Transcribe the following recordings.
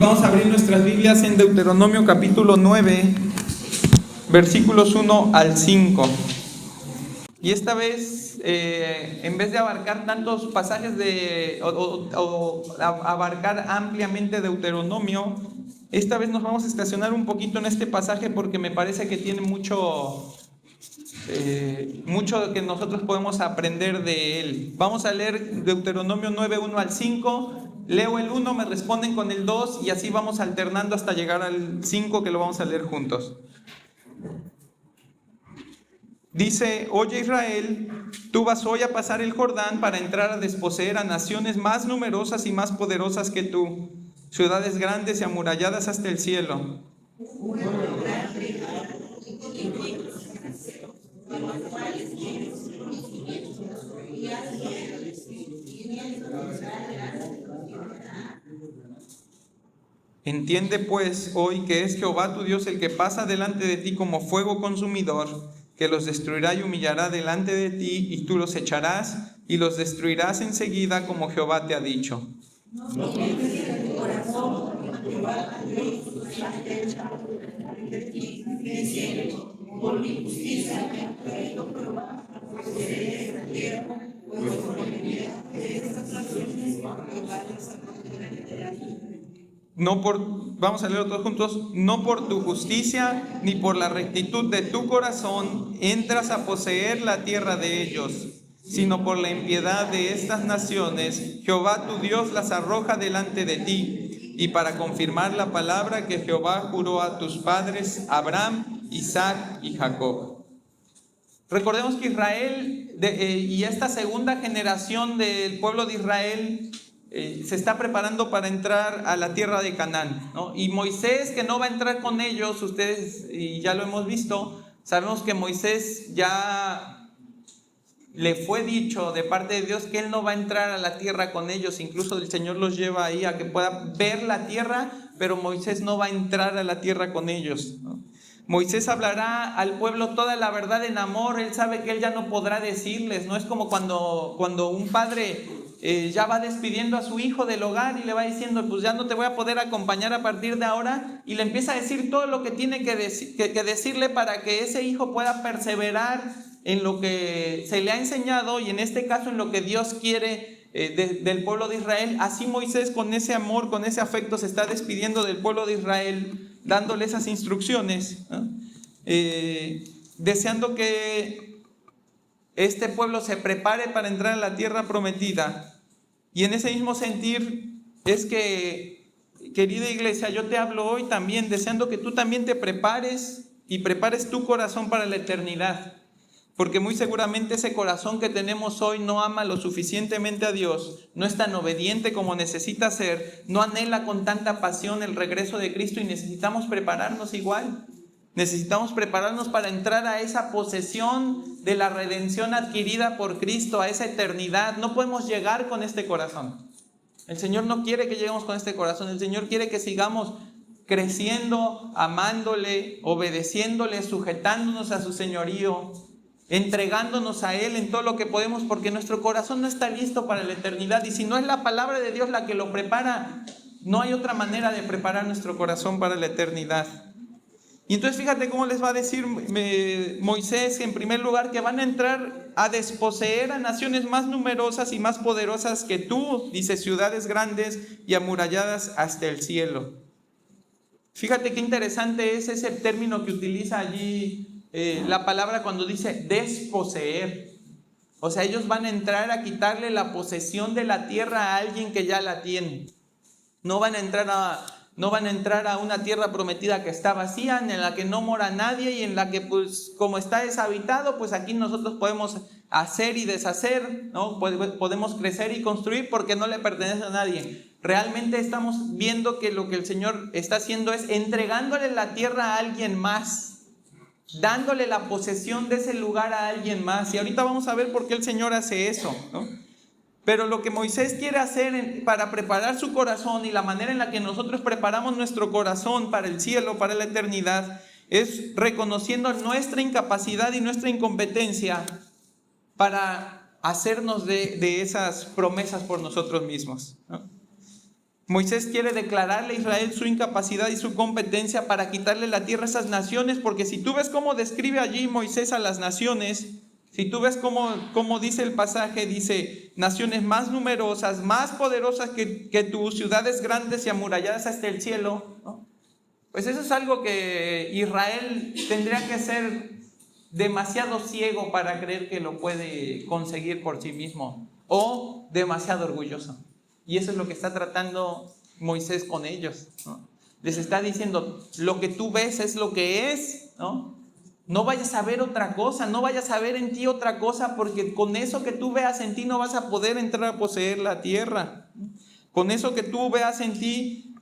Vamos a abrir nuestras Biblias en Deuteronomio capítulo 9, versículos 1 al 5. Y esta vez, en vez de abarcar tantos pasajes abarcar ampliamente Deuteronomio, esta vez nos vamos a estacionar un poquito en este pasaje porque me parece que tiene mucho que nosotros podemos aprender de él. Vamos a leer Deuteronomio 9, 1 al 5. Leo el 1, me responden con el 2 y así vamos alternando hasta llegar al 5, que lo vamos a leer juntos. Dice: Oye Israel, tú vas hoy a pasar el Jordán para entrar a desposeer a naciones más numerosas y más poderosas que tú, ciudades grandes y amuralladas hasta el cielo. Entiende pues hoy que es Jehová tu Dios el que pasa delante de ti como fuego consumidor, que los destruirá y humillará delante de ti, y tú los echarás y los destruirás enseguida, como Jehová te ha dicho. No pienses en tu corazón, Jehová tu Dios delante de ti, diciendo: por mi justicia me ha traído Jehová a poseer esta tierra, pues por envidia de estas naciones Jehová les ha. Vamos a leerlo todos juntos. No por tu justicia ni por la rectitud de tu corazón entras a poseer la tierra de ellos, sino por la impiedad de estas naciones Jehová tu Dios las arroja delante de ti, y para confirmar la palabra que Jehová juró a tus padres Abraham, Isaac y Jacob. Recordemos que Israel y esta segunda generación del pueblo de Israel se está preparando para entrar a la tierra de Canaán, ¿no? Y Moisés, que no va a entrar con ellos, ustedes, y ya lo hemos visto, sabemos que Moisés ya le fue dicho de parte de Dios que él no va a entrar a la tierra con ellos. Incluso el Señor los lleva ahí a que pueda ver la tierra, pero Moisés no va a entrar a la tierra con ellos, ¿no? Moisés hablará al pueblo toda la verdad en amor. Él sabe que él ya no podrá decirles, no es como cuando un padre ya va despidiendo a su hijo del hogar y le va diciendo: pues ya no te voy a poder acompañar a partir de ahora, y le empieza a decir todo lo que tiene que decirle para que ese hijo pueda perseverar en lo que se le ha enseñado, y en este caso en lo que Dios quiere del pueblo de Israel. Así Moisés, con ese amor, con ese afecto, se está despidiendo del pueblo de Israel, dándole esas instrucciones, ¿no? Deseando que este pueblo se prepare para entrar a la tierra prometida. Y en ese mismo sentir es que, querida iglesia, yo te hablo hoy también, deseando que tú también te prepares y prepares tu corazón para la eternidad. Porque muy seguramente ese corazón que tenemos hoy no ama lo suficientemente a Dios, no es tan obediente como necesita ser, no anhela con tanta pasión el regreso de Cristo, y necesitamos prepararnos igual. Necesitamos prepararnos para entrar a esa posesión de la redención adquirida por Cristo, a esa eternidad. No podemos llegar con este corazón. El Señor no quiere que lleguemos con este corazón. El Señor quiere que sigamos creciendo, amándole, obedeciéndole, sujetándonos a su señorío, entregándonos a Él en todo lo que podemos, porque nuestro corazón no está listo para la eternidad. Y si no es la palabra de Dios la que lo prepara, no hay otra manera de preparar nuestro corazón para la eternidad. Y entonces fíjate cómo les va a decir Moisés, en primer lugar, que van a entrar a desposeer a naciones más numerosas y más poderosas que tú, dice, ciudades grandes y amuralladas hasta el cielo. Fíjate qué interesante es ese término que utiliza allí la palabra cuando dice desposeer. O sea, ellos van a entrar a quitarle la posesión de la tierra a alguien que ya la tiene. No van a entrar a una tierra prometida que está vacía, en la que no mora nadie y en la que, pues, como está deshabitado, pues aquí nosotros podemos hacer y deshacer, ¿no? Podemos crecer y construir porque no le pertenece a nadie. Realmente estamos viendo que lo que el Señor está haciendo es entregándole la tierra a alguien más, dándole la posesión de ese lugar a alguien más. Y ahorita vamos a ver por qué el Señor hace eso, ¿no? Pero lo que Moisés quiere hacer para preparar su corazón, y la manera en la que nosotros preparamos nuestro corazón para el cielo, para la eternidad, es reconociendo nuestra incapacidad y nuestra incompetencia para hacernos de esas promesas por nosotros mismos, ¿no? Moisés quiere declararle a Israel su incapacidad y su competencia para quitarle la tierra a esas naciones, porque si tú ves cómo describe allí Moisés a las naciones, si tú ves cómo dice el pasaje, dice, naciones más numerosas, más poderosas que tú, ciudades grandes y amuralladas hasta el cielo, ¿no? Pues eso es algo que Israel tendría que ser demasiado ciego para creer que lo puede conseguir por sí mismo, o demasiado orgulloso. Y eso es lo que está tratando Moisés con ellos, ¿no? Les está diciendo, lo que tú ves es lo que es, ¿no? No vayas a ver otra cosa, no vayas a ver en ti otra cosa, porque con eso que tú veas en ti no vas a poder entrar a poseer la tierra. Con eso que tú veas en ti,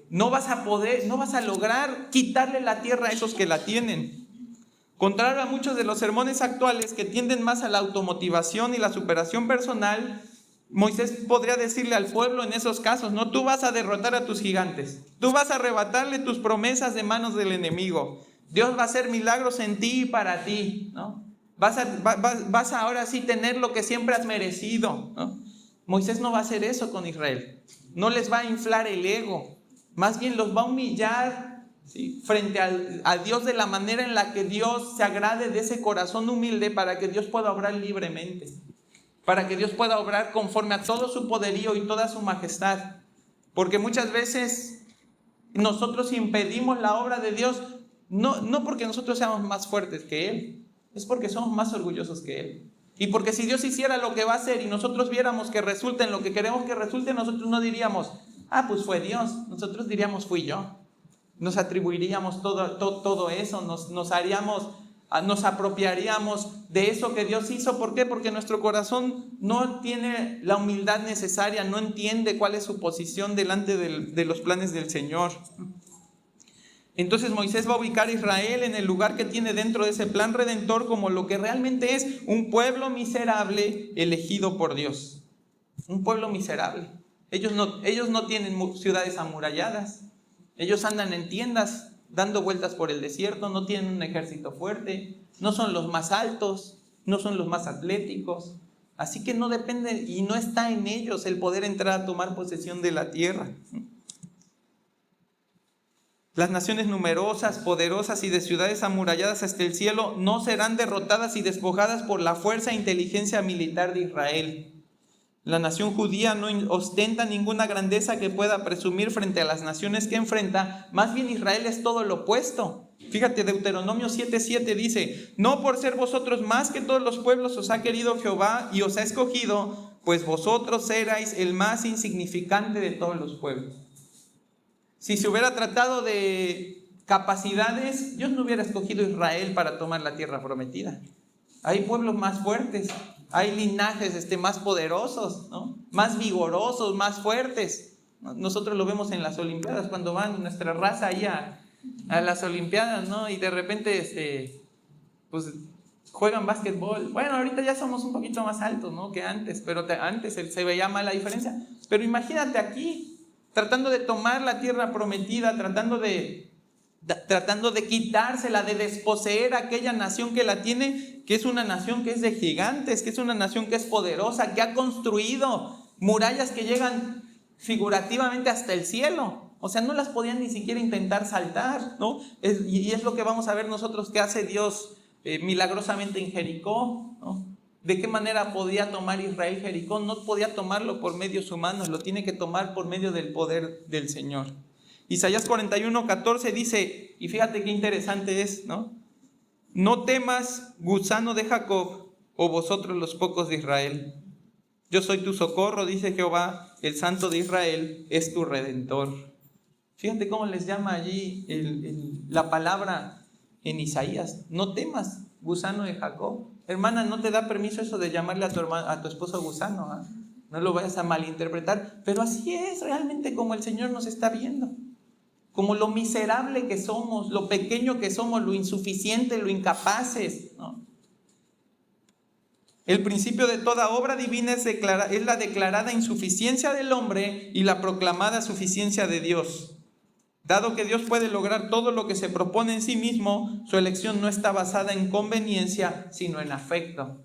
no vas a lograr quitarle la tierra a esos que la tienen. Contrario a muchos de los sermones actuales que tienden más a la automotivación y la superación personal, Moisés podría decirle al pueblo en esos casos, no, tú vas a derrotar a tus gigantes, tú vas a arrebatarle tus promesas de manos del enemigo, Dios va a hacer milagros en ti y para ti, ¿no? Vas a ahora sí tener lo que siempre has merecido, ¿no? Moisés no va a hacer eso con Israel, no les va a inflar el ego, más bien los va a humillar, ¿sí?, frente a Dios de la manera en la que Dios se agrade de ese corazón humilde para que Dios pueda obrar libremente, para que Dios pueda obrar conforme a todo su poderío y toda su majestad. Porque muchas veces nosotros impedimos la obra de Dios, no porque nosotros seamos más fuertes que Él, es porque somos más orgullosos que Él. Y porque si Dios hiciera lo que va a hacer y nosotros viéramos que resulta en lo que queremos que resulte, nosotros no diríamos, pues fue Dios, nosotros diríamos, fui yo. Nos atribuiríamos todo eso, nos apropiaríamos de eso que Dios hizo. ¿Por qué? Porque nuestro corazón no tiene la humildad necesaria, no entiende cuál es su posición delante de los planes del Señor. Entonces Moisés va a ubicar a Israel en el lugar que tiene dentro de ese plan redentor como lo que realmente es un pueblo miserable elegido por Dios. Un pueblo miserable. Ellos no tienen ciudades amuralladas. Ellos andan en tiendas dando vueltas por el desierto, no tienen un ejército fuerte, no son los más altos, no son los más atléticos. Así que no depende y no está en ellos el poder entrar a tomar posesión de la tierra. Las naciones numerosas, poderosas y de ciudades amuralladas hasta el cielo no serán derrotadas y despojadas por la fuerza e inteligencia militar de Israel. La nación judía no ostenta ninguna grandeza que pueda presumir frente a las naciones que enfrenta. Más bien Israel es todo lo opuesto. Fíjate, Deuteronomio 7:7 dice, no por ser vosotros más que todos los pueblos os ha querido Jehová y os ha escogido, pues vosotros erais el más insignificante de todos los pueblos. Si se hubiera tratado de capacidades, Dios no hubiera escogido Israel para tomar la tierra prometida. Hay pueblos más fuertes, hay linajes más poderosos, ¿no?, más vigorosos, más fuertes. Nosotros lo vemos en las Olimpiadas, cuando van nuestra raza ahí a las Olimpiadas, ¿no? Y de repente pues juegan básquetbol. Bueno, ahorita ya somos un poquito más altos, ¿no?, que antes, pero antes se veía más la diferencia. Pero imagínate aquí, tratando de tomar la tierra prometida, tratando de quitársela, de desposeer a aquella nación que la tiene, que es una nación que es de gigantes, que es una nación que es poderosa, que ha construido murallas que llegan figurativamente hasta el cielo. O sea, no las podían ni siquiera intentar saltar, ¿no? Y es lo que vamos a ver nosotros que hace Dios milagrosamente en Jericó, ¿no? ¿De qué manera podía tomar Israel Jericó? No podía tomarlo por medios humanos, lo tiene que tomar por medio del poder del Señor. Isaías 41:14 dice, y fíjate qué interesante es, ¿no? No temas, gusano de Jacob, o vosotros los pocos de Israel. Yo soy tu socorro, dice Jehová, el Santo de Israel es tu Redentor. Fíjate cómo les llama allí la palabra en Isaías. No temas, gusano de Jacob. Hermana, no te da permiso eso de llamarle a tu esposo gusano, ¿eh? No lo vayas a malinterpretar, pero así es realmente como el Señor nos está viendo. Como lo miserable que somos, lo pequeño que somos, lo insuficiente, lo incapaces, ¿no? El principio de toda obra divina es la declarada insuficiencia del hombre y la proclamada suficiencia de Dios. Dado que Dios puede lograr todo lo que se propone en sí mismo, su elección no está basada en conveniencia, sino en afecto.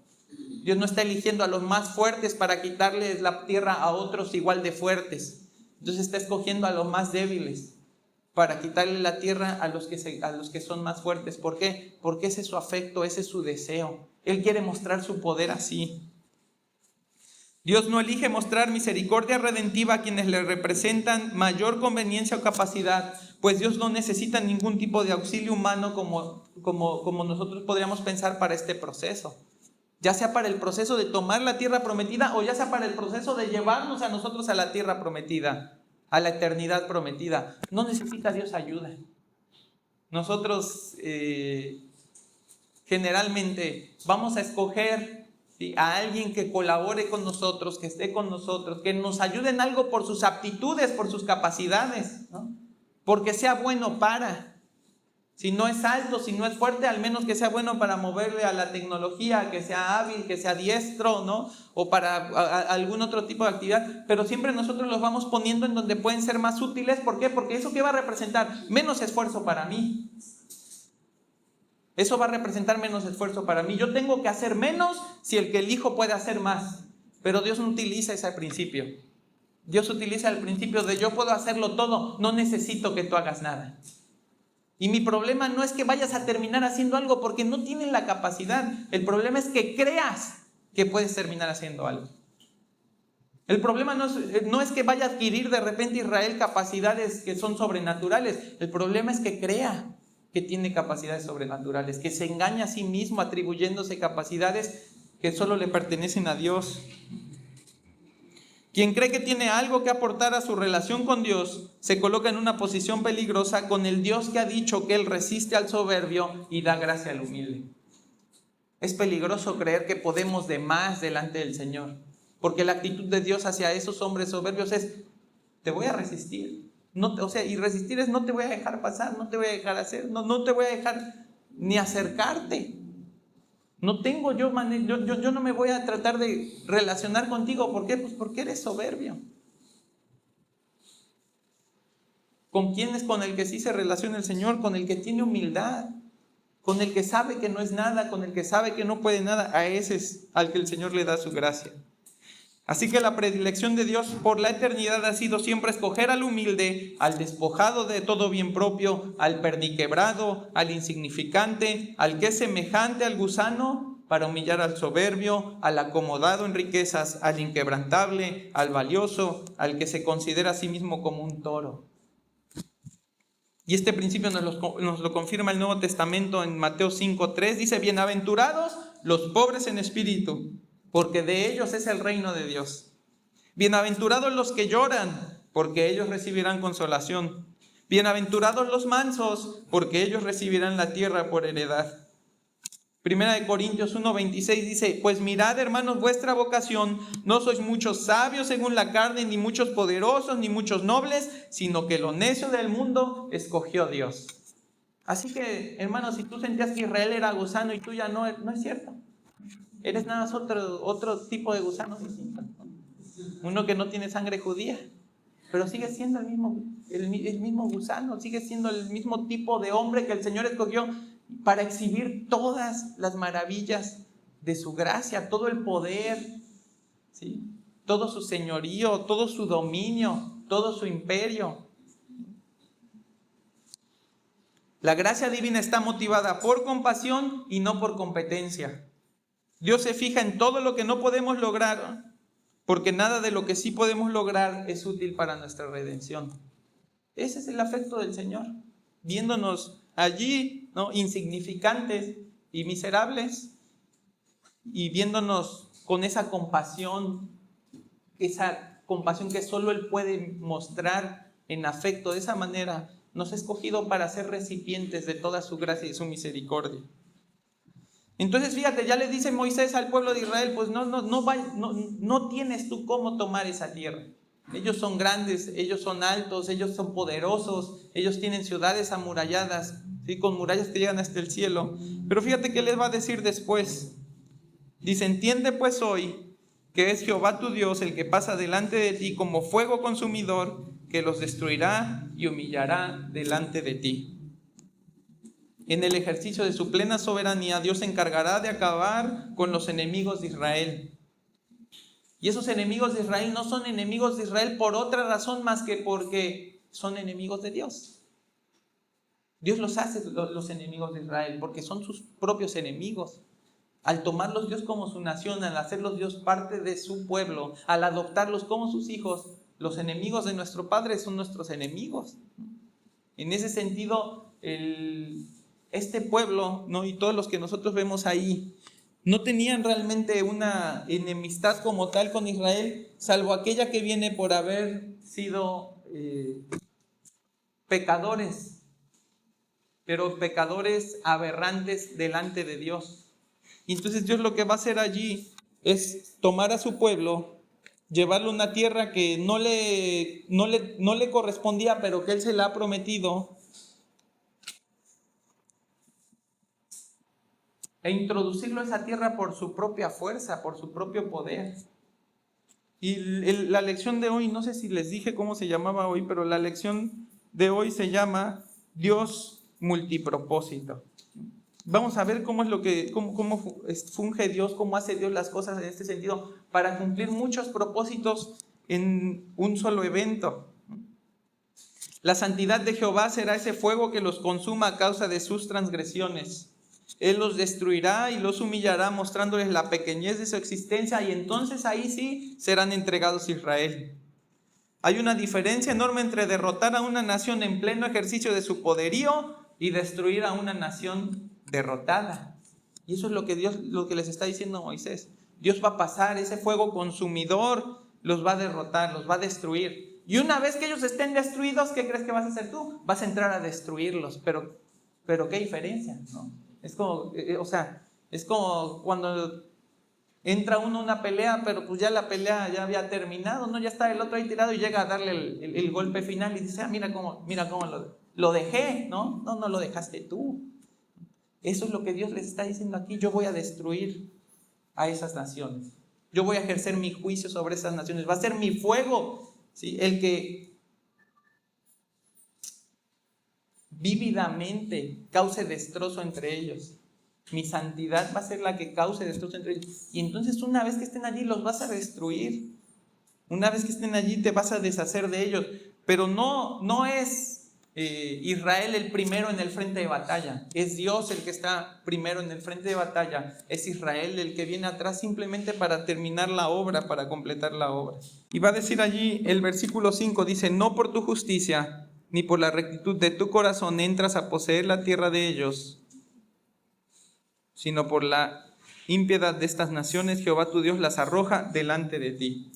Dios no está eligiendo a los más fuertes para quitarles la tierra a otros igual de fuertes. Entonces está escogiendo a los más débiles para quitarle la tierra a los que son más fuertes. ¿Por qué? Porque ese es su afecto, ese es su deseo. Él quiere mostrar su poder así. Dios no elige mostrar misericordia redentiva a quienes le representan mayor conveniencia o capacidad, pues Dios no necesita ningún tipo de auxilio humano como nosotros podríamos pensar para este proceso. Ya sea para el proceso de tomar la tierra prometida o ya sea para el proceso de llevarnos a nosotros a la tierra prometida, a la eternidad prometida. No necesita Dios ayuda. Nosotros generalmente vamos a escoger a alguien que colabore con nosotros, que esté con nosotros, que nos ayude en algo por sus aptitudes, por sus capacidades, ¿no? Porque sea bueno para. Si no es alto, si no es fuerte, al menos que sea bueno para moverle a la tecnología, que sea hábil, que sea diestro, ¿no? O para algún otro tipo de actividad. Pero siempre nosotros los vamos poniendo en donde pueden ser más útiles. ¿Por qué? Porque eso ¿qué va a representar? Menos esfuerzo para mí. Eso va a representar menos esfuerzo para mí. Yo tengo que hacer menos si el que elijo puede hacer más. Pero Dios no utiliza ese principio. Dios utiliza el principio de yo puedo hacerlo todo, no necesito que tú hagas nada. Y mi problema no es que vayas a terminar haciendo algo porque no tienes la capacidad. El problema es que creas que puedes terminar haciendo algo. El problema no es que vaya a adquirir de repente Israel capacidades que son sobrenaturales. El problema es que crea que tiene capacidades sobrenaturales, que se engaña a sí mismo atribuyéndose capacidades que solo le pertenecen a Dios. Quien cree que tiene algo que aportar a su relación con Dios, se coloca en una posición peligrosa con el Dios que ha dicho que Él resiste al soberbio y da gracia al humilde. Es peligroso creer que podemos de más delante del Señor, porque la actitud de Dios hacia esos hombres soberbios es, te voy a resistir. Y resistir es no te voy a dejar pasar, no te voy a dejar hacer, no te voy a dejar ni acercarte. No tengo yo no me voy a tratar de relacionar contigo. ¿Por qué? Pues porque eres soberbio. ¿Con quién es con el que sí se relaciona el Señor? Con el que tiene humildad, con el que sabe que no es nada, con el que sabe que no puede nada. A ese es al que el Señor le da su gracia. Así que la predilección de Dios por la eternidad ha sido siempre escoger al humilde, al despojado de todo bien propio, al perniquebrado, al insignificante, al que es semejante al gusano, para humillar al soberbio, al acomodado en riquezas, al inquebrantable, al valioso, al que se considera a sí mismo como un toro. Y este principio nos lo confirma el Nuevo Testamento en Mateo 5:3. Dice, bienaventurados los pobres en espíritu, porque de ellos es el reino de Dios. Bienaventurados los que lloran, porque ellos recibirán consolación. Bienaventurados los mansos, porque ellos recibirán la tierra por heredad. Primera de Corintios 1:26 dice, pues mirad, hermanos, vuestra vocación, no sois muchos sabios según la carne, ni muchos poderosos, ni muchos nobles, sino que lo necio del mundo escogió Dios. Así que, hermanos, si tú sentías que Israel era gusano y tú ya no es cierto. Eres nada más otro tipo de gusano distinto. Uno que no tiene sangre judía, pero sigue siendo el mismo gusano, sigue siendo el mismo tipo de hombre que el Señor escogió para exhibir todas las maravillas de su gracia, todo el poder, ¿sí? Todo su señorío, todo su dominio, todo su imperio. La gracia divina está motivada por compasión y no por competencia. Dios se fija en todo lo que no podemos lograr, porque nada de lo que sí podemos lograr es útil para nuestra redención. Ese es el afecto del Señor, viéndonos allí, ¿no?, insignificantes y miserables, y viéndonos con esa compasión que solo Él puede mostrar en afecto. De esa manera nos ha escogido para ser recipientes de toda su gracia y su misericordia. Entonces, fíjate, ya le dice Moisés al pueblo de Israel, pues no tienes tú cómo tomar esa tierra. Ellos son grandes, ellos son altos, ellos son poderosos, ellos tienen ciudades amuralladas, ¿sí?, con murallas que llegan hasta el cielo. Pero fíjate qué les va a decir después. Dice, entiende pues hoy que es Jehová tu Dios el que pasa delante de ti como fuego consumidor, que los destruirá y humillará delante de ti. En el ejercicio de su plena soberanía, Dios se encargará de acabar con los enemigos de Israel. Y esos enemigos de Israel no son enemigos de Israel por otra razón más que porque son enemigos de Dios. Dios los hace los enemigos de Israel porque son sus propios enemigos. Al tomarlos Dios como su nación, al hacerlos Dios parte de su pueblo, al adoptarlos como sus hijos, los enemigos de nuestro Padre son nuestros enemigos. En ese sentido, este pueblo, ¿no? Y todos los que nosotros vemos ahí, no tenían realmente una enemistad como tal con Israel, salvo aquella que viene por haber sido pecadores, pero pecadores aberrantes delante de Dios. Y entonces Dios lo que va a hacer allí es tomar a su pueblo, llevarlo a una tierra que no le correspondía, pero que Él se la ha prometido, e introducirlo a esa tierra por su propia fuerza, por su propio poder. Y la lección de hoy, no sé si les dije cómo se llamaba hoy, pero la lección de hoy se llama Dios multipropósito. Vamos a ver cómo funge Dios, cómo hace Dios las cosas en este sentido, para cumplir muchos propósitos en un solo evento. La santidad de Jehová será ese fuego que los consuma a causa de sus transgresiones. Él los destruirá y los humillará, mostrándoles la pequeñez de su existencia, y entonces ahí sí serán entregados a Israel. Hay una diferencia enorme entre derrotar a una nación en pleno ejercicio de su poderío y destruir a una nación derrotada. Y eso es lo que les está diciendo Moisés. Dios va a pasar ese fuego consumidor, los va a derrotar, los va a destruir. Y una vez que ellos estén destruidos, ¿qué crees que vas a hacer tú? Vas a entrar a destruirlos. Pero ¿qué diferencia? ¿No? Es como cuando entra uno a una pelea, pero pues ya la pelea ya había terminado, ¿no? Ya está el otro ahí tirado y llega a darle el golpe final y dice, mira cómo lo dejé, ¿no? No lo dejaste tú. Eso es lo que Dios les está diciendo aquí. Yo voy a destruir a esas naciones. Yo voy a ejercer mi juicio sobre esas naciones. Va a ser mi fuego, ¿sí? El que vívidamente cause destrozo entre ellos. Mi santidad va a ser la que cause destrozo entre ellos. Y entonces una vez que estén allí los vas a destruir. Una vez que estén allí te vas a deshacer de ellos. Pero no es Israel el primero en el frente de batalla. Es Dios el que está primero en el frente de batalla. Es Israel el que viene atrás simplemente para terminar la obra, para completar la obra. Y va a decir allí el versículo 5, dice, no por tu justicia ni por la rectitud de tu corazón entras a poseer la tierra de ellos, sino por la impiedad de estas naciones, Jehová tu Dios las arroja delante de ti.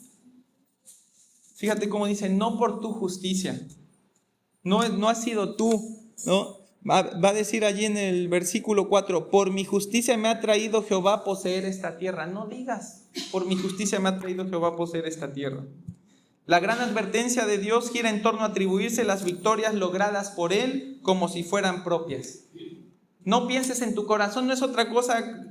Fíjate cómo dice, no por tu justicia. No has sido tú, ¿no? Va a decir allí en el versículo 4, por mi justicia me ha traído Jehová a poseer esta tierra. No digas, por mi justicia me ha traído Jehová a poseer esta tierra. La gran advertencia de Dios gira en torno a atribuirse las victorias logradas por Él como si fueran propias. No pienses en tu corazón, no es otra cosa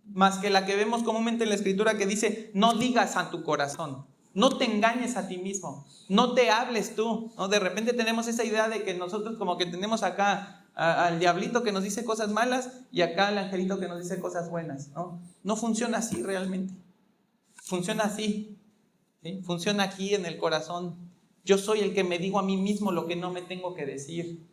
más que la que vemos comúnmente en la Escritura que dice, no digas a tu corazón, no te engañes a ti mismo, no te hables tú, ¿no? De repente tenemos esa idea de que nosotros como que tenemos acá al diablito que nos dice cosas malas y acá al angelito que nos dice cosas buenas, ¿no? No funciona así realmente, funciona así, ¿sí? Funciona aquí en el corazón. Yo soy el que me digo a mí mismo lo que no me tengo que decir.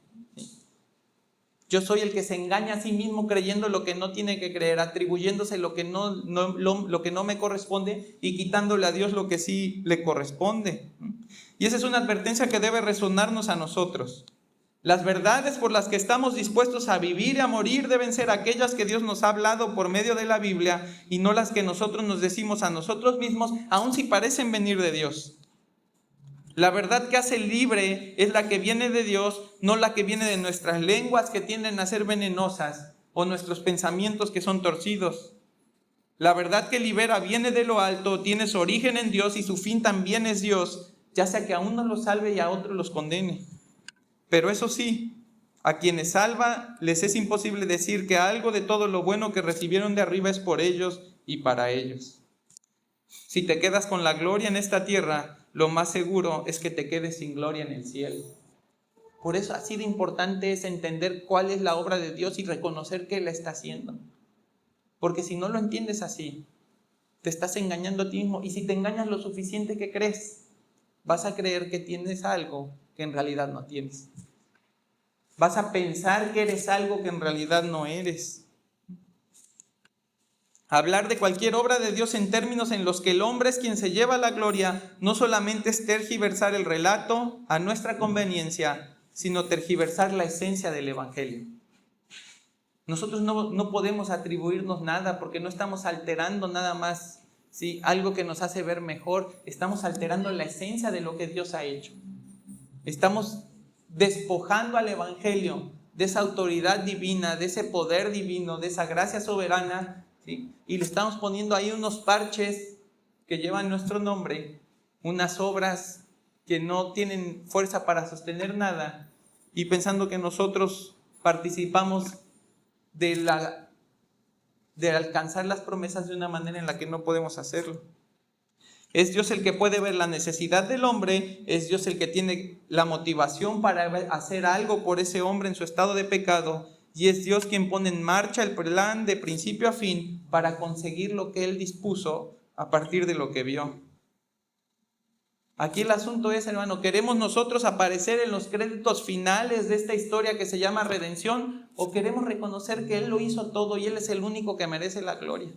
Yo soy el que se engaña a sí mismo creyendo lo que no tiene que creer, atribuyéndose lo que no me corresponde y quitándole a Dios lo que sí le corresponde. Y esa es una advertencia que debe resonarnos a nosotros. Las verdades por las que estamos dispuestos a vivir y a morir deben ser aquellas que Dios nos ha hablado por medio de la Biblia y no las que nosotros nos decimos a nosotros mismos, aun si parecen venir de Dios. La verdad que hace libre es la que viene de Dios, no la que viene de nuestras lenguas que tienden a ser venenosas o nuestros pensamientos que son torcidos. La verdad que libera viene de lo alto, tiene su origen en Dios y su fin también es Dios, ya sea que a unos los salve y a otros los condene. Pero eso sí, a quienes salva les es imposible decir que algo de todo lo bueno que recibieron de arriba es por ellos y para ellos. Si te quedas con la gloria en esta tierra, lo más seguro es que te quedes sin gloria en el cielo. Por eso así de importante es entender cuál es la obra de Dios y reconocer que Él la está haciendo. Porque si no lo entiendes así, Te estás engañando a ti mismo. Y si te engañas lo suficiente, ¿qué crees? Vas a creer que tienes algo que en realidad no tienes. Vas a pensar que eres algo que en realidad no eres. Hablar de cualquier obra de Dios en términos en los que el hombre es quien se lleva la gloria, no solamente es tergiversar el relato a nuestra conveniencia, sino tergiversar la esencia del Evangelio. Nosotros no podemos atribuirnos nada porque no estamos alterando nada más, ¿sí?, algo que nos hace ver mejor. Estamos alterando la esencia de lo que Dios ha hecho. Estamos despojando al Evangelio de esa autoridad divina, de ese poder divino, de esa gracia soberana, ¿sí? Y le estamos poniendo ahí unos parches que llevan nuestro nombre, unas obras que no tienen fuerza para sostener nada, y pensando que nosotros participamos de alcanzar las promesas de una manera en la que no podemos hacerlo. Es Dios el que puede ver la necesidad del hombre, es Dios el que tiene la motivación para hacer algo por ese hombre en su estado de pecado, y es Dios quien pone en marcha el plan de principio a fin para conseguir lo que Él dispuso a partir de lo que vio. Aquí el asunto es, hermano, ¿queremos nosotros aparecer en los créditos finales de esta historia que se llama redención, o queremos reconocer que Él lo hizo todo y Él es el único que merece la gloria?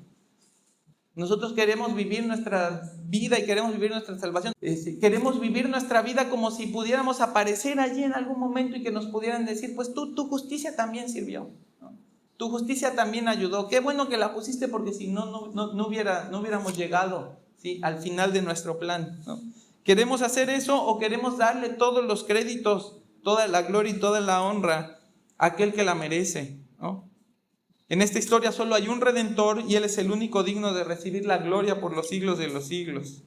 Nosotros queremos vivir nuestra vida y queremos vivir nuestra salvación. Queremos vivir nuestra vida como si pudiéramos aparecer allí en algún momento y que nos pudieran decir, pues tu justicia también sirvió, ¿no? Tu justicia también ayudó. Qué bueno que la pusiste, porque si no hubiéramos llegado, ¿sí?, al final de nuestro plan, ¿no? ¿Queremos hacer eso o queremos darle todos los créditos, toda la gloria y toda la honra a aquel que la merece, ¿no? En esta historia solo hay un Redentor y Él es el único digno de recibir la gloria por los siglos de los siglos.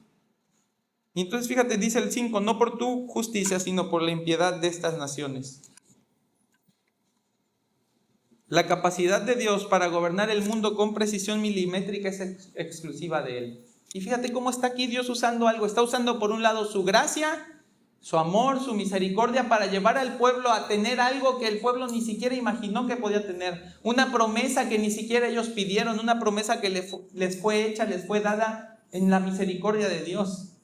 Y entonces fíjate, dice el 5, no por tu justicia, sino por la impiedad de estas naciones. La capacidad de Dios para gobernar el mundo con precisión milimétrica es exclusiva de Él. Y fíjate cómo está aquí Dios usando algo. Está usando por un lado su gracia, su amor, su misericordia para llevar al pueblo a tener algo que el pueblo ni siquiera imaginó que podía tener. Una promesa que ni siquiera ellos pidieron, una promesa que les fue hecha, les fue dada en la misericordia de Dios.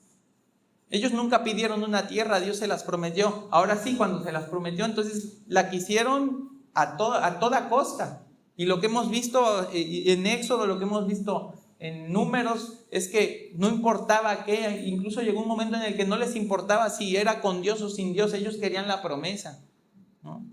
Ellos nunca pidieron una tierra, Dios se las prometió. Ahora sí, cuando se las prometió, entonces la quisieron a toda costa. Y lo que hemos visto en Éxodo, lo que hemos visto en Números, es que no importaba qué, incluso llegó un momento en el que no les importaba si era con Dios o sin Dios, ellos querían la promesa, ¿no?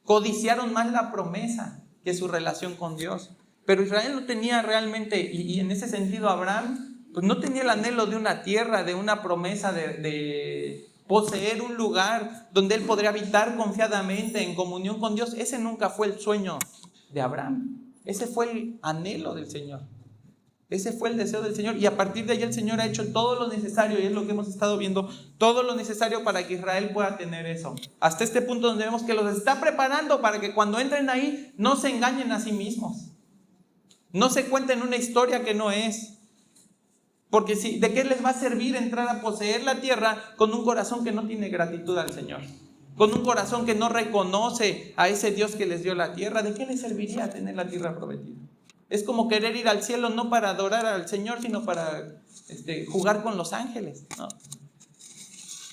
Codiciaron más la promesa que su relación con Dios. Pero Israel no tenía realmente, y en ese sentido Abraham, pues no tenía el anhelo de una tierra, de una promesa de poseer un lugar donde él podría habitar confiadamente en comunión con Dios. Ese nunca fue el sueño de Abraham, ese fue el anhelo del Señor. Ese fue el deseo del Señor, y a partir de ahí el Señor ha hecho todo lo necesario, y es lo que hemos estado viendo, todo lo necesario para que Israel pueda tener eso. Hasta este punto donde vemos que los está preparando para que cuando entren ahí no se engañen a sí mismos, no se cuenten una historia que no es. Porque ¿de qué les va a servir entrar a poseer la tierra con un corazón que no tiene gratitud al Señor? Con un corazón que no reconoce a ese Dios que les dio la tierra. ¿De qué les serviría tener la tierra prometida? Es como querer ir al cielo no para adorar al Señor, sino para jugar con los ángeles, ¿no?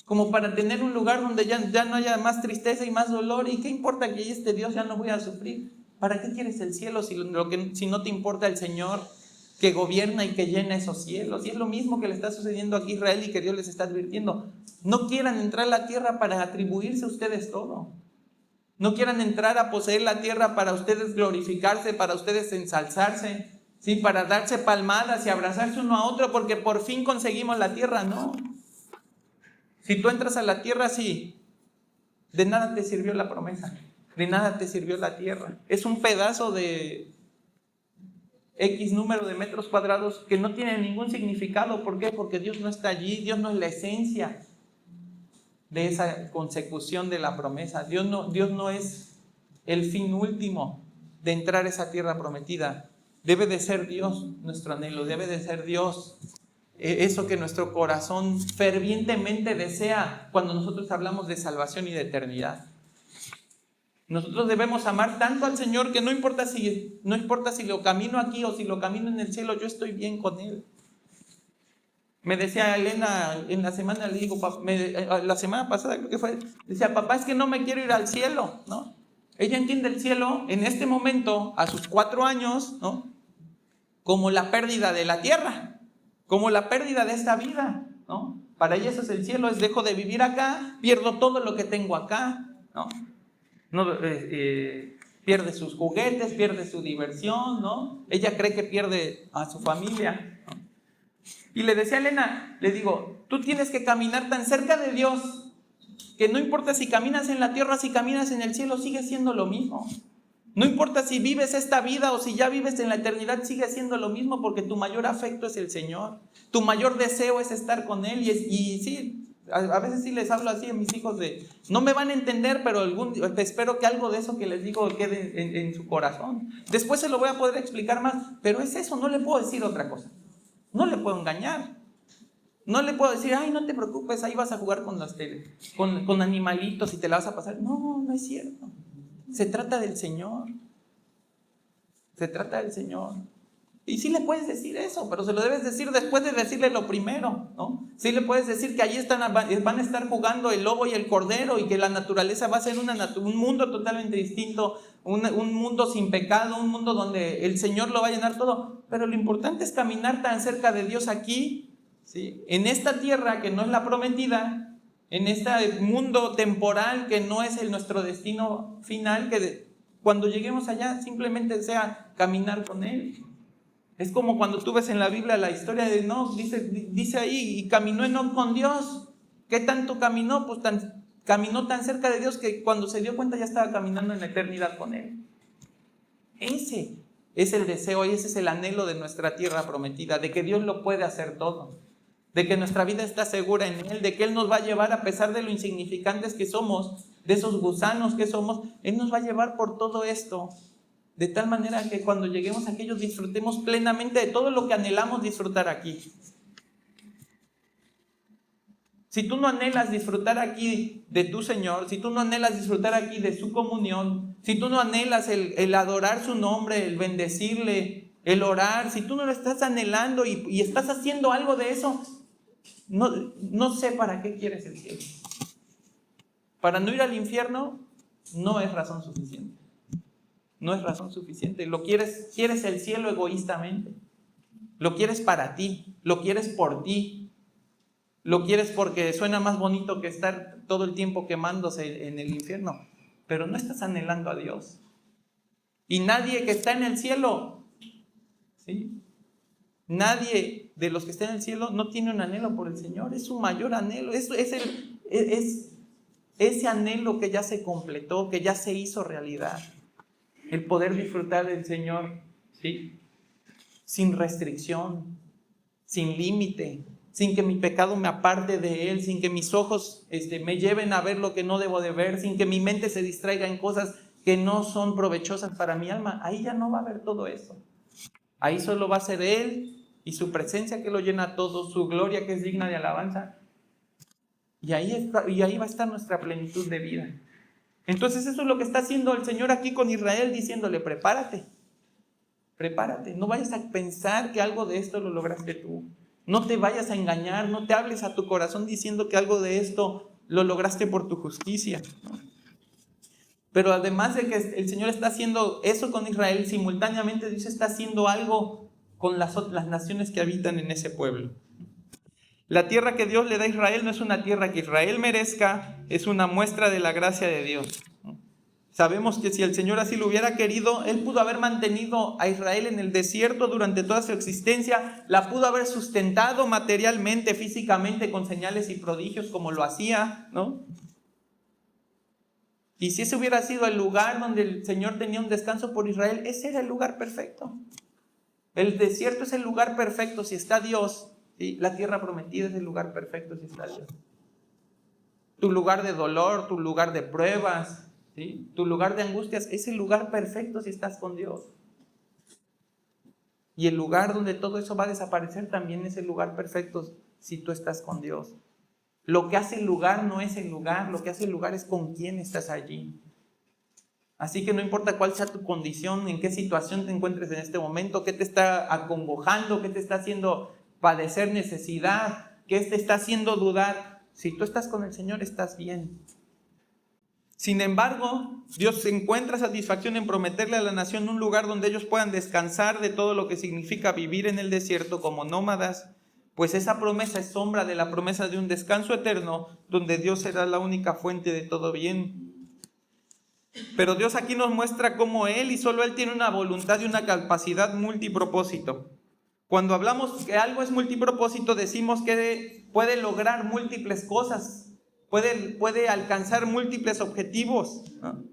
Como para tener un lugar donde ya no haya más tristeza y más dolor. ¿Y qué importa que este Dios ya no voy a sufrir? ¿Para qué quieres el cielo si no te importa el Señor que gobierna y que llena esos cielos? Y es lo mismo que le está sucediendo aquí a Israel y que Dios les está advirtiendo. No quieran entrar a la tierra para atribuirse a ustedes todo. No quieran entrar a poseer la tierra para ustedes glorificarse, para ustedes ensalzarse, ¿sí?, para darse palmadas y abrazarse uno a otro porque por fin conseguimos la tierra. No. Si tú entras a la tierra así, de nada te sirvió la promesa, de nada te sirvió la tierra. Es un pedazo de X número de metros cuadrados que no tiene ningún significado. ¿Por qué? Porque Dios no está allí, Dios no es la esencia de esa consecución de la promesa. Dios no es el fin último de entrar a esa tierra prometida. Debe de ser Dios nuestro anhelo, debe de ser Dios eso que nuestro corazón fervientemente desea cuando nosotros hablamos de salvación y de eternidad. Nosotros debemos amar tanto al Señor que no importa si lo camino aquí o si lo camino en el cielo, yo estoy bien con Él. Me decía Elena en la semana, le digo, la semana pasada creo que fue, decía, papá, es que no me quiero ir al cielo, ¿no? Ella entiende el cielo en este momento, a sus 4 años, ¿no? Como la pérdida de la tierra, como la pérdida de esta vida, ¿no? Para ella eso es el cielo, es dejo de vivir acá, pierdo todo lo que tengo acá, ¿no? Pierde sus juguetes, pierde su diversión, ¿no? Ella cree que pierde a su familia, ¿no? Y le decía a Elena, le digo, tú tienes que caminar tan cerca de Dios que no importa si caminas en la tierra, si caminas en el cielo, sigue siendo lo mismo. No importa si vives esta vida o si ya vives en la eternidad, sigue siendo lo mismo porque tu mayor afecto es el Señor. Tu mayor deseo es estar con Él. Y sí, a veces sí les hablo así a mis hijos de, no me van a entender, pero espero que algo de eso que les digo quede en su corazón. Después se lo voy a poder explicar más, pero es eso, no le puedo decir otra cosa. No le puedo engañar. No le puedo decir, ay, no te preocupes, ahí vas a jugar con animalitos y te la vas a pasar. No, no es cierto. Se trata del Señor. Se trata del Señor. Y sí le puedes decir eso, pero se lo debes decir después de decirle lo primero, ¿no? Sí le puedes decir que allí van a estar jugando el lobo y el cordero y que la naturaleza va a ser un mundo totalmente distinto, un mundo sin pecado, un mundo donde el Señor lo va a llenar todo. Pero lo importante es caminar tan cerca de Dios aquí, ¿sí? En esta tierra que no es la prometida, en este mundo temporal que no es nuestro destino final, que cuando lleguemos allá simplemente sea caminar con Él. Es como cuando tú ves en la Biblia la historia de Enoch, dice ahí, y caminó Enoch con Dios. ¿Qué tanto caminó? Pues caminó tan cerca de Dios que cuando se dio cuenta ya estaba caminando en la eternidad con Él. Ese es el deseo y ese es el anhelo de nuestra tierra prometida, de que Dios lo puede hacer todo, de que nuestra vida está segura en Él, de que Él nos va a llevar a pesar de lo insignificantes que somos, de esos gusanos que somos, Él nos va a llevar por todo esto. De tal manera que cuando lleguemos a aquello disfrutemos plenamente de todo lo que anhelamos disfrutar aquí. Si tú no anhelas disfrutar aquí de tu Señor, si tú no anhelas disfrutar aquí de su comunión, si tú no anhelas el adorar su nombre, el bendecirle, el orar, si tú no lo estás anhelando y estás haciendo algo de eso, no sé para qué quieres el cielo. Para no ir al infierno no es razón suficiente. No es razón suficiente. Quieres el cielo egoístamente. Lo quieres para ti. Lo quieres por ti. Lo quieres porque suena más bonito que estar todo el tiempo quemándose en el infierno. Pero no estás anhelando a Dios. Y nadie que está en el cielo, ¿sí? Nadie de los que están en el cielo no tiene un anhelo por el Señor. Es su mayor anhelo. Es ese anhelo que ya se completó, que ya se hizo realidad. El poder disfrutar del Señor, ¿sí? Sin restricción, sin límite, sin que mi pecado me aparte de Él, sin que mis ojos me lleven a ver lo que no debo de ver, sin que mi mente se distraiga en cosas que no son provechosas para mi alma. Ahí ya no va a haber todo eso. Ahí solo va a ser Él y su presencia que lo llena todo, su gloria que es digna de alabanza. Y ahí va a estar nuestra plenitud de vida. Entonces eso es lo que está haciendo el Señor aquí con Israel, diciéndole, prepárate, no vayas a pensar que algo de esto lo lograste tú, no te vayas a engañar, no te hables a tu corazón diciendo que algo de esto lo lograste por tu justicia, ¿no? Pero además de que el Señor está haciendo eso con Israel, simultáneamente Dios está haciendo algo con las naciones que habitan en ese pueblo. La tierra que Dios le da a Israel no es una tierra que Israel merezca, es una muestra de la gracia de Dios. Sabemos que si el Señor así lo hubiera querido, Él pudo haber mantenido a Israel en el desierto durante toda su existencia, la pudo haber sustentado materialmente, físicamente, con señales y prodigios como lo hacía, ¿no? Y si ese hubiera sido el lugar donde el Señor tenía un descanso por Israel, ese era el lugar perfecto. El desierto es el lugar perfecto si está Dios. ¿Sí? La tierra prometida es el lugar perfecto si está Dios. Tu lugar de dolor, tu lugar de pruebas, ¿sí? Tu lugar de angustias es el lugar perfecto si estás con Dios. Y el lugar donde todo eso va a desaparecer también es el lugar perfecto si tú estás con Dios. Lo que hace el lugar no es el lugar, lo que hace el lugar es con quién estás allí. Así que no importa cuál sea tu condición, en qué situación te encuentres en este momento, qué te está acongojando, qué te está haciendo padecer necesidad, qué te está haciendo dudar. Si tú estás con el Señor, estás bien. Sin embargo, Dios encuentra satisfacción en prometerle a la nación un lugar donde ellos puedan descansar de todo lo que significa vivir en el desierto como nómadas, pues esa promesa es sombra de la promesa de un descanso eterno, donde Dios será la única fuente de todo bien. Pero Dios aquí nos muestra cómo Él y solo Él tiene una voluntad y una capacidad multipropósito. Cuando hablamos que algo es multipropósito, decimos que puede lograr múltiples cosas, puede alcanzar múltiples objetivos, ¿no?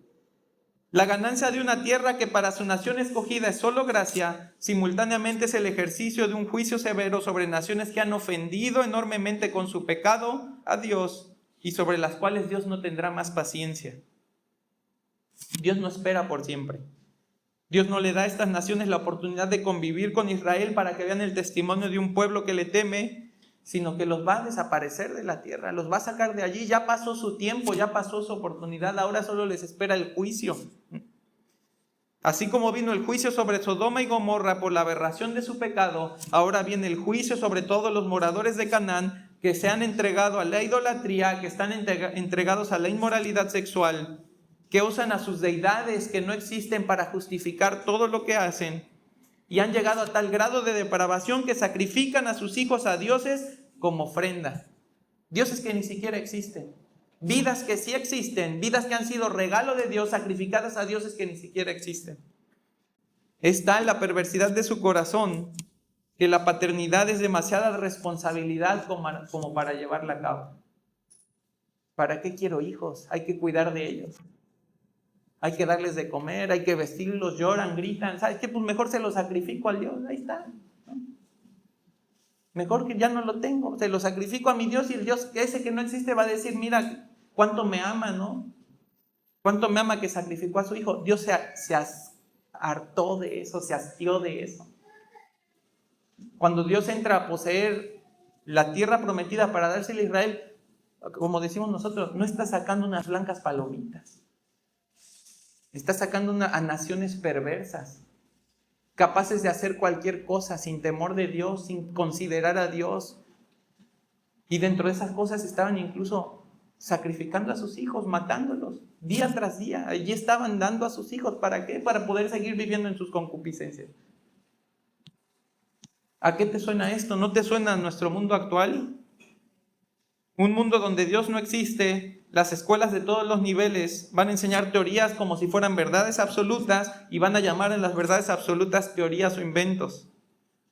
La ganancia de una tierra que para su nación escogida es solo gracia, simultáneamente es el ejercicio de un juicio severo sobre naciones que han ofendido enormemente con su pecado a Dios y sobre las cuales Dios no tendrá más paciencia. Dios no espera por siempre. Dios no le da a estas naciones la oportunidad de convivir con Israel para que vean el testimonio de un pueblo que le teme, sino que los va a desaparecer de la tierra, los va a sacar de allí. Ya pasó su tiempo, ya pasó su oportunidad, ahora solo les espera el juicio. Así como vino el juicio sobre Sodoma y Gomorra por la aberración de su pecado, ahora viene el juicio sobre todos los moradores de Canaán que se han entregado a la idolatría, que están entregados a la inmoralidad sexual, que usan a sus deidades que no existen para justificar todo lo que hacen, y han llegado a tal grado de depravación que sacrifican a sus hijos a dioses como ofrenda. Dioses que ni siquiera existen. Vidas que sí existen, vidas que han sido regalo de Dios, sacrificadas a dioses que ni siquiera existen. Es tal la perversidad de su corazón que la paternidad es demasiada responsabilidad como para llevarla a cabo. ¿Para qué quiero hijos? Hay que cuidar de ellos. Hay que darles de comer, hay que vestirlos, lloran, gritan. ¿Sabes qué? Pues mejor se los sacrifico al Dios, ahí está, ¿no? Mejor que ya no lo tengo, se lo sacrifico a mi Dios y el Dios ese que no existe va a decir, mira cuánto me ama, ¿no? Cuánto me ama que sacrificó a su hijo. Dios se hartó de eso, se hastió de eso. Cuando Dios entra a poseer la tierra prometida para dársela a Israel, como decimos nosotros, no está sacando unas blancas palomitas. Está sacando a naciones perversas, capaces de hacer cualquier cosa sin temor de Dios, sin considerar a Dios. Y dentro de esas cosas estaban incluso sacrificando a sus hijos, matándolos, día tras día. Allí estaban dando a sus hijos. ¿Para qué? Para poder seguir viviendo en sus concupiscencias. ¿A qué te suena esto? ¿No te suena a nuestro mundo actual? Un mundo donde Dios no existe. Las escuelas de todos los niveles van a enseñar teorías como si fueran verdades absolutas y van a llamar en las verdades absolutas teorías o inventos.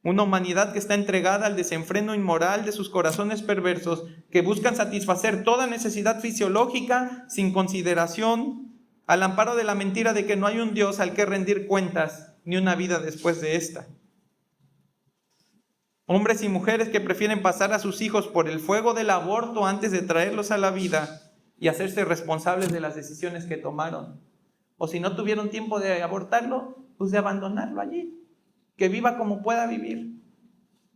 Una humanidad que está entregada al desenfreno inmoral de sus corazones perversos, que buscan satisfacer toda necesidad fisiológica sin consideración, al amparo de la mentira de que no hay un Dios al que rendir cuentas ni una vida después de esta. Hombres y mujeres que prefieren pasar a sus hijos por el fuego del aborto antes de traerlos a la vida y hacerse responsables de las decisiones que tomaron. O si no tuvieron tiempo de abortarlo, pues de abandonarlo allí. Que viva como pueda vivir,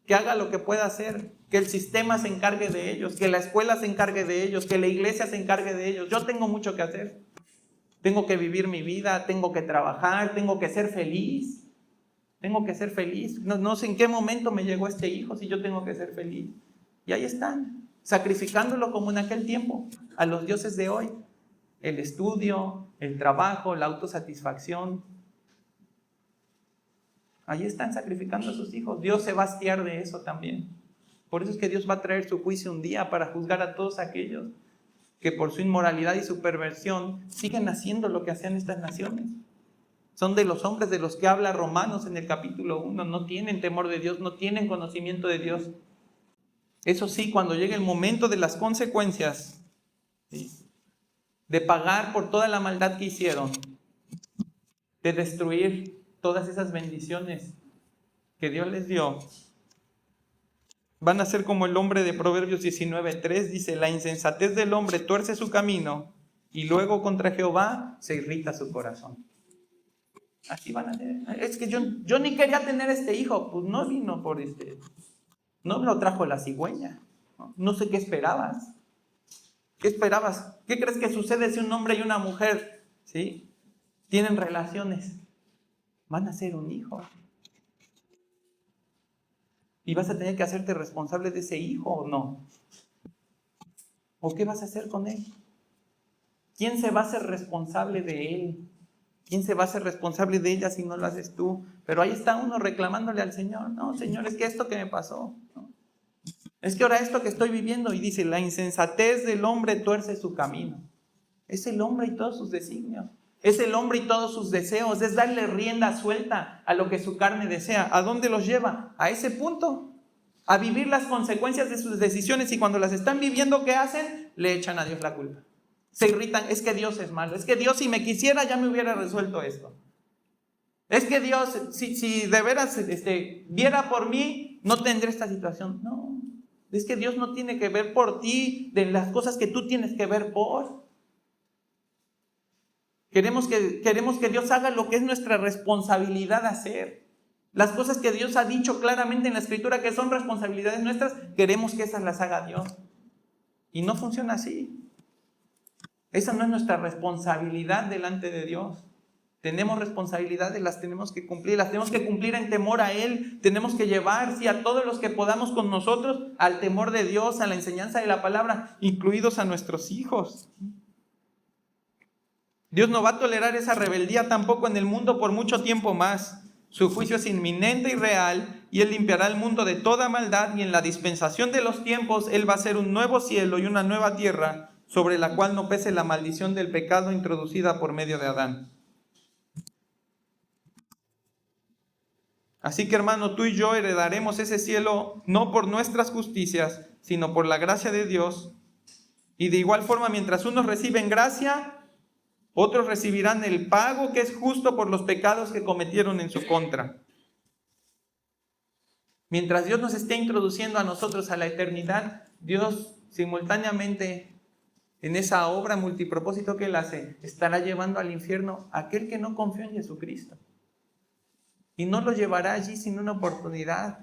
que haga lo que pueda hacer, que el sistema se encargue de ellos, que la escuela se encargue de ellos, que la iglesia se encargue de ellos. Yo tengo mucho que hacer. Tengo que vivir mi vida, tengo que trabajar, tengo que ser feliz. Tengo que ser feliz. No sé en qué momento me llegó este hijo si yo tengo que ser feliz. Y ahí están, sacrificándolo como en aquel tiempo, a los dioses de hoy. El estudio, el trabajo, la autosatisfacción. Ahí están sacrificando a sus hijos. Dios se va a hastiar de eso también. Por eso es que Dios va a traer su juicio un día para juzgar a todos aquellos que por su inmoralidad y su perversión siguen haciendo lo que hacían estas naciones. Son de los hombres de los que habla Romanos en el capítulo 1. No tienen temor de Dios, no tienen conocimiento de Dios. Eso sí, cuando llegue el momento de las consecuencias, ¿sí?, de pagar por toda la maldad que hicieron, de destruir todas esas bendiciones que Dios les dio, van a ser como el hombre de Proverbios 19:3, dice, la insensatez del hombre tuerce su camino y luego contra Jehová se irrita su corazón. Así van a ser. Es que yo ni quería tener este hijo, pues no vino por no lo trajo la cigüeña. No sé qué esperabas. ¿Qué esperabas? ¿Qué crees que sucede si un hombre y una mujer, ¿sí?, tienen relaciones, van a ser un hijo. Y vas a tener que hacerte responsable de ese hijo o no. ¿O qué vas a hacer con él? ¿Quién se va a hacer responsable de él? ¿Quién se va a hacer responsable de ella si no lo haces tú? Pero ahí está uno reclamándole al Señor. No, Señor, es que esto que me pasó, ¿no? Es que ahora esto que estoy viviendo, y dice, la insensatez del hombre tuerce su camino. Es el hombre y todos sus designios. Es el hombre y todos sus deseos. Es darle rienda suelta a lo que su carne desea. ¿A dónde los lleva? A ese punto. A vivir las consecuencias de sus decisiones, y cuando las están viviendo, ¿qué hacen? Le echan a Dios la culpa. Se irritan, es que Dios es malo, es que Dios si me quisiera ya me hubiera resuelto esto. Es que Dios, si de veras viera por mí, no tendría esta situación. No, es que Dios no tiene que ver por ti de las cosas que tú tienes que ver por. Queremos que Dios haga lo que es nuestra responsabilidad hacer. Las cosas que Dios ha dicho claramente en la Escritura que son responsabilidades nuestras, queremos que esas las haga Dios. Y no funciona así. Esa no es nuestra responsabilidad delante de Dios. Tenemos responsabilidades, las tenemos que cumplir en temor a Él. Tenemos que llevar, sí, a todos los que podamos con nosotros al temor de Dios, a la enseñanza de la palabra, incluidos a nuestros hijos. Dios no va a tolerar esa rebeldía tampoco en el mundo por mucho tiempo más. Su juicio es inminente y real, y Él limpiará el mundo de toda maldad, y en la dispensación de los tiempos Él va a hacer un nuevo cielo y una nueva tierra, sobre la cual no pese la maldición del pecado introducida por medio de Adán. Así que, hermano, tú y yo heredaremos ese cielo no por nuestras justicias, sino por la gracia de Dios. Y de igual forma, mientras unos reciben gracia, otros recibirán el pago que es justo por los pecados que cometieron en su contra. Mientras Dios nos esté introduciendo a nosotros a la eternidad, Dios simultáneamente, en esa obra multipropósito que Él hace, estará llevando al infierno a aquel que no confió en Jesucristo. Y no lo llevará allí sin una oportunidad,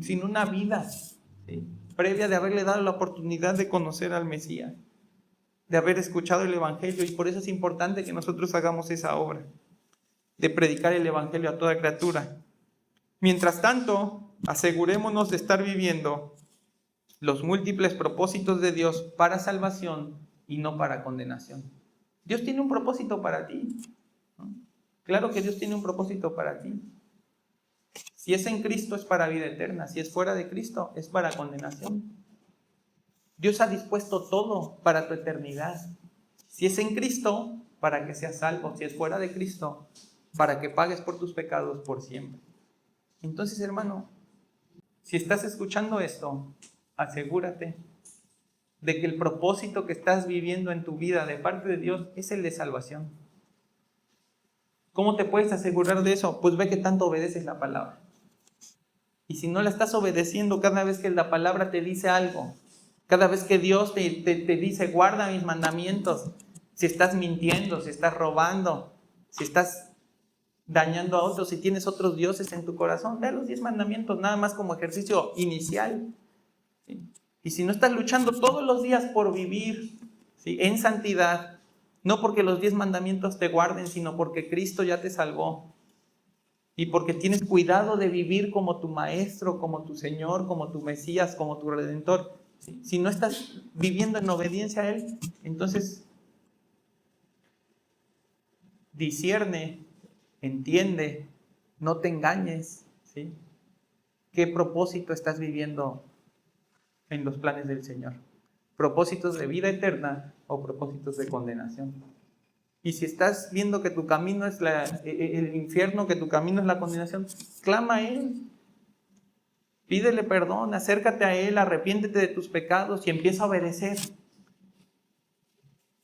sin una vida, ¿sí?, previa de haberle dado la oportunidad de conocer al Mesías, de haber escuchado el Evangelio. Y por eso es importante que nosotros hagamos esa obra, de predicar el Evangelio a toda criatura. Mientras tanto, asegurémonos de estar viviendo los múltiples propósitos de Dios para salvación y no para condenación. Dios tiene un propósito para ti, ¿no? Claro que Dios tiene un propósito para ti. Si es en Cristo es para vida eterna, si es fuera de Cristo es para condenación. Dios ha dispuesto todo para tu eternidad. Si es en Cristo, para que seas salvo. Si es fuera de Cristo, para que pagues por tus pecados por siempre. Entonces, hermano, si estás escuchando esto, asegúrate de que el propósito que estás viviendo en tu vida de parte de Dios es el de salvación. ¿Cómo te puedes asegurar de eso? Pues ve que tanto obedeces la palabra. Y si no la estás obedeciendo cada vez que la palabra te dice algo, cada vez que Dios te dice, guarda mis mandamientos, si estás mintiendo, si estás robando, si estás dañando a otros, si tienes otros dioses en tu corazón, ve los 10 mandamientos nada más como ejercicio inicial, ¿sí? Y si no estás luchando todos los días por vivir, ¿sí?, en santidad, no porque los 10 mandamientos te guarden, sino porque Cristo ya te salvó. Y porque tienes cuidado de vivir como tu Maestro, como tu Señor, como tu Mesías, como tu Redentor. Si no estás viviendo en obediencia a Él, entonces discierne, entiende, no te engañes, ¿sí? ¿Qué propósito estás viviendo en los planes del Señor? ¿Propósitos de vida eterna o propósitos de condenación? Y si estás viendo que tu camino es el infierno, que tu camino es la condenación, clama a Él. Pídele perdón, acércate a Él, arrepiéntete de tus pecados y empieza a obedecer.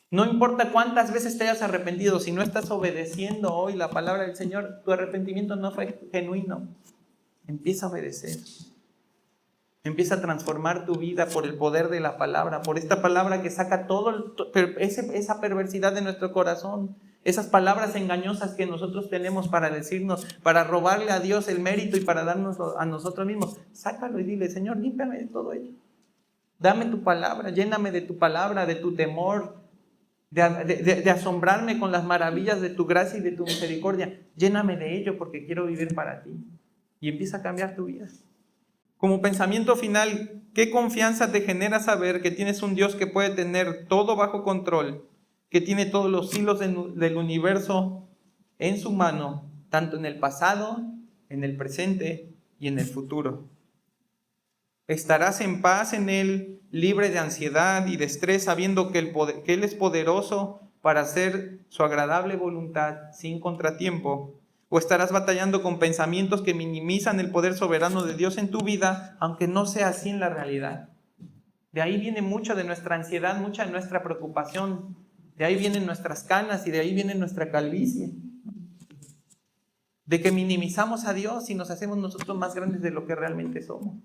No importa cuántas veces te hayas arrepentido, si no estás obedeciendo hoy la palabra del Señor, tu arrepentimiento no fue genuino. Empieza a obedecer. Empieza a transformar tu vida por el poder de la palabra, por esta palabra que saca esa perversidad de nuestro corazón, esas palabras engañosas que nosotros tenemos para decirnos, para robarle a Dios el mérito y para darnos a nosotros mismos. Sácalo y dile, Señor, límpiame de todo ello. Dame tu palabra, lléname de tu palabra, de tu temor, de asombrarme con las maravillas de tu gracia y de tu misericordia. Lléname de ello porque quiero vivir para ti. Y empieza a cambiar tu vida. Como pensamiento final, ¿qué confianza te genera saber que tienes un Dios que puede tener todo bajo control, que tiene todos los hilos del universo en su mano, tanto en el pasado, en el presente y en el futuro? Estarás en paz en Él, libre de ansiedad y de estrés, sabiendo que Él es poderoso para hacer su agradable voluntad sin contratiempo. ¿O estarás batallando con pensamientos que minimizan el poder soberano de Dios en tu vida, aunque no sea así en la realidad? De ahí viene mucho de nuestra ansiedad, mucha de nuestra preocupación. De ahí vienen nuestras canas y de ahí viene nuestra calvicie. De que minimizamos a Dios y nos hacemos nosotros más grandes de lo que realmente somos.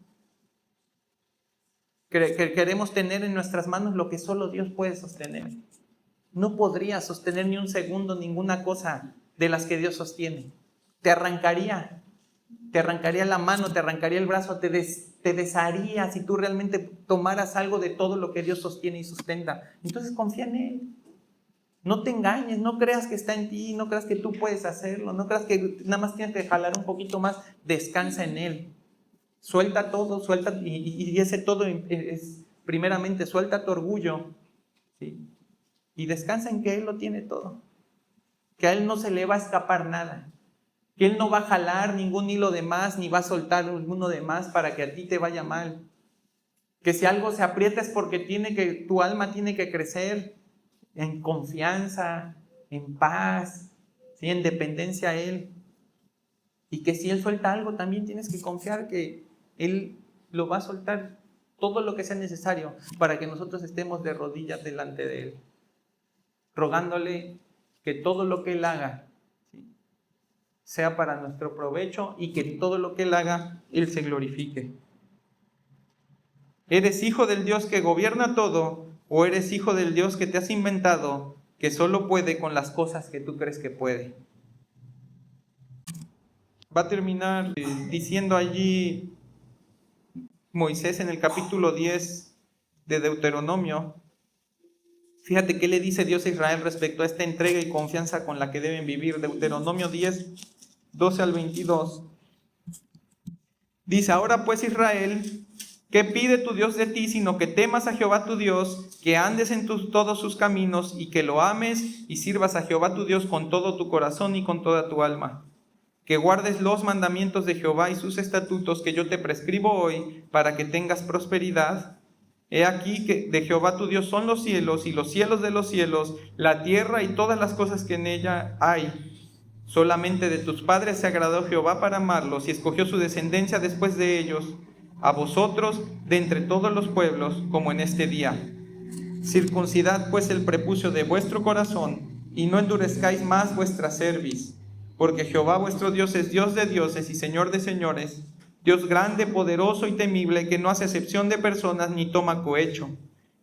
Que queremos tener en nuestras manos lo que solo Dios puede sostener. No podría sostener ni un segundo ninguna cosa de las que Dios sostiene. Te arrancaría la mano, te arrancaría el brazo, te desharía si tú realmente tomaras algo de todo lo que Dios sostiene y sustenta. Entonces confía en Él. No te engañes, no creas que está en ti, no creas que tú puedes hacerlo, no creas que nada más tienes que jalar un poquito más. Descansa en Él. Suelta todo, suelta, y ese todo es primeramente, suelta tu orgullo, ¿sí? Y descansa en que Él lo tiene todo, que a Él no se le va a escapar nada, que Él no va a jalar ningún hilo de más, ni va a soltar ninguno de más para que a ti te vaya mal, que si algo se aprieta es porque tu alma tiene que crecer en confianza, en paz, ¿sí? En dependencia a Él, y que si Él suelta algo también tienes que confiar que Él lo va a soltar todo lo que sea necesario para que nosotros estemos de rodillas delante de Él, rogándole que todo lo que Él haga, ¿sí?, sea para nuestro provecho y que todo lo que Él haga, Él se glorifique. ¿Eres hijo del Dios que gobierna todo o eres hijo del Dios que te has inventado, que solo puede con las cosas que tú crees que puede? Va a terminar diciendo allí Moisés en el capítulo 10 de Deuteronomio. Fíjate qué le dice Dios a Israel respecto a esta entrega y confianza con la que deben vivir. Deuteronomio 10, 12 al 22. Dice: ahora pues, Israel, ¿qué pide tu Dios de ti, sino que temas a Jehová tu Dios, que andes en todos sus caminos y que lo ames y sirvas a Jehová tu Dios con todo tu corazón y con toda tu alma? Que guardes los mandamientos de Jehová y sus estatutos que yo te prescribo hoy, para que tengas prosperidad. He aquí que de Jehová tu Dios son los cielos y los cielos de los cielos, la tierra y todas las cosas que en ella hay. Solamente de tus padres se agradó Jehová para amarlos y escogió su descendencia después de ellos, a vosotros de entre todos los pueblos, como en este día. Circuncidad pues el prepucio de vuestro corazón y no endurezcáis más vuestra cerviz, porque Jehová vuestro Dios es Dios de dioses y Señor de señores, Dios grande, poderoso y temible, que no hace acepción de personas ni toma cohecho,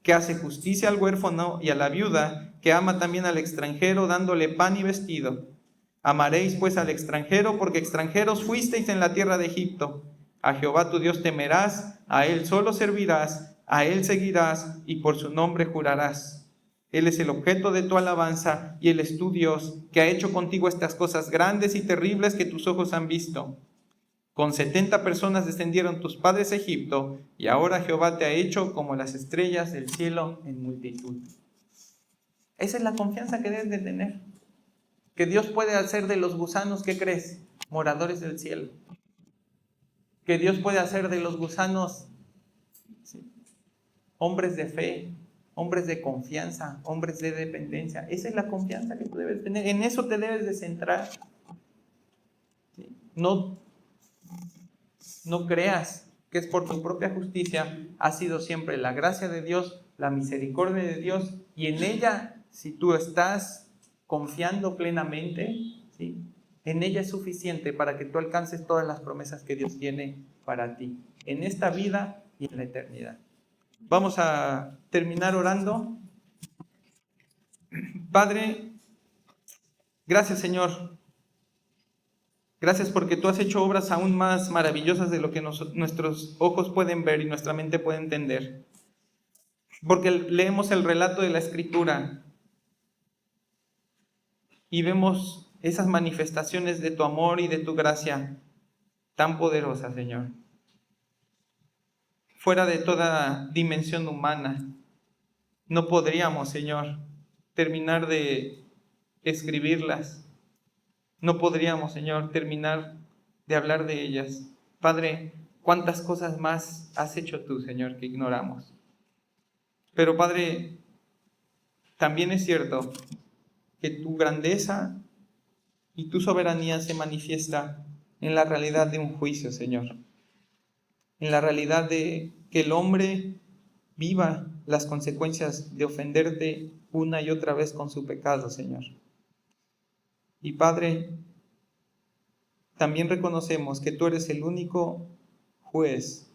que hace justicia al huérfano y a la viuda, que ama también al extranjero, dándole pan y vestido. Amaréis pues al extranjero, porque extranjeros fuisteis en la tierra de Egipto. A Jehová tu Dios temerás, a Él solo servirás, a Él seguirás y por su nombre jurarás. Él es el objeto de tu alabanza y Él es tu Dios, que ha hecho contigo estas cosas grandes y terribles que tus ojos han visto. Con 70 personas descendieron tus padres a Egipto, y ahora Jehová te ha hecho como las estrellas del cielo en multitud. Esa es la confianza que debes de tener. Que Dios puede hacer de los gusanos, ¿qué crees? Moradores del cielo. Que Dios puede hacer de los gusanos, ¿sí?, hombres de fe, hombres de confianza, hombres de dependencia. Esa es la confianza que tú debes tener. En eso te debes de centrar. ¿Sí? No creas que es por tu propia justicia. Ha sido siempre la gracia de Dios, la misericordia de Dios, y en ella, si tú estás confiando plenamente, ¿sí?, en ella es suficiente para que tú alcances todas las promesas que Dios tiene para ti, en esta vida y en la eternidad. Vamos a terminar orando. Padre, gracias, Señor. Gracias porque tú has hecho obras aún más maravillosas de lo que nuestros ojos pueden ver y nuestra mente puede entender. Porque leemos el relato de la Escritura y vemos esas manifestaciones de tu amor y de tu gracia tan poderosa, Señor, fuera de toda dimensión humana. No podríamos, Señor, terminar de escribirlas. No podríamos, Señor, terminar de hablar de ellas. Padre, cuántas cosas más has hecho tú, Señor, que ignoramos. Pero, Padre, también es cierto que tu grandeza y tu soberanía se manifiesta en la realidad de un juicio, Señor. En la realidad de que el hombre viva las consecuencias de ofenderte una y otra vez con su pecado, Señor. Y Padre, también reconocemos que tú eres el único juez.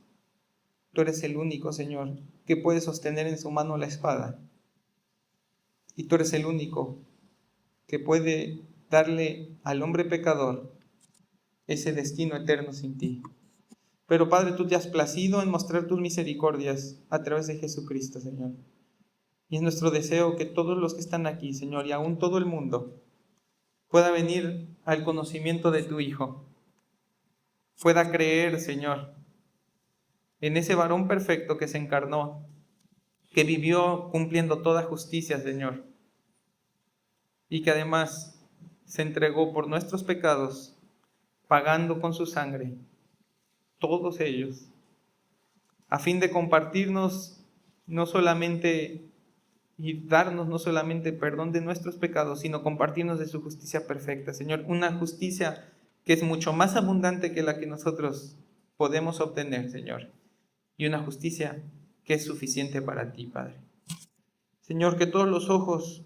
Tú eres el único, Señor, que puede sostener en su mano la espada. Y tú eres el único que puede darle al hombre pecador ese destino eterno sin ti. Pero Padre, tú te has placido en mostrar tus misericordias a través de Jesucristo, Señor. Y es nuestro deseo que todos los que están aquí, Señor, y aún todo el mundo, pueda venir al conocimiento de tu Hijo. Pueda creer, Señor, en ese varón perfecto que se encarnó, que vivió cumpliendo toda justicia, Señor, y que además se entregó por nuestros pecados, pagando con su sangre todos ellos, a fin de compartirnos no solamente y darnos no solamente perdón de nuestros pecados, sino compartirnos de su justicia perfecta, Señor, una justicia que es mucho más abundante que la que nosotros podemos obtener, Señor, y una justicia que es suficiente para ti, Padre. Señor, que todos los ojos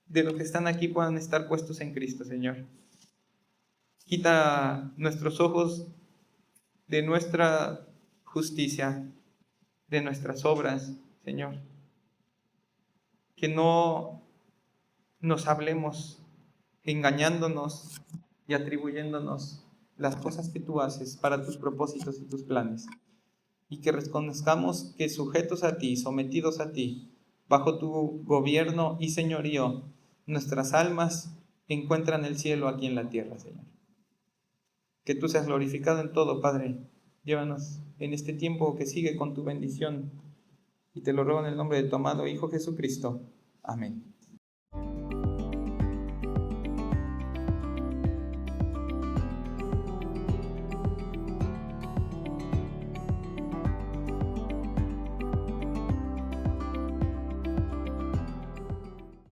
de los que están aquí puedan estar puestos en Cristo, Señor. Quita nuestros ojos de nuestra justicia, de nuestras obras, Señor. Que no nos hablemos engañándonos y atribuyéndonos las cosas que tú haces para tus propósitos y tus planes. Y que reconozcamos que sujetos a ti, sometidos a ti, bajo tu gobierno y señorío, nuestras almas encuentran el cielo aquí en la tierra, Señor. Que tú seas glorificado en todo, Padre. Llévanos en este tiempo que sigue con tu bendición. Y te lo ruego en el nombre de tu amado Hijo Jesucristo. Amén.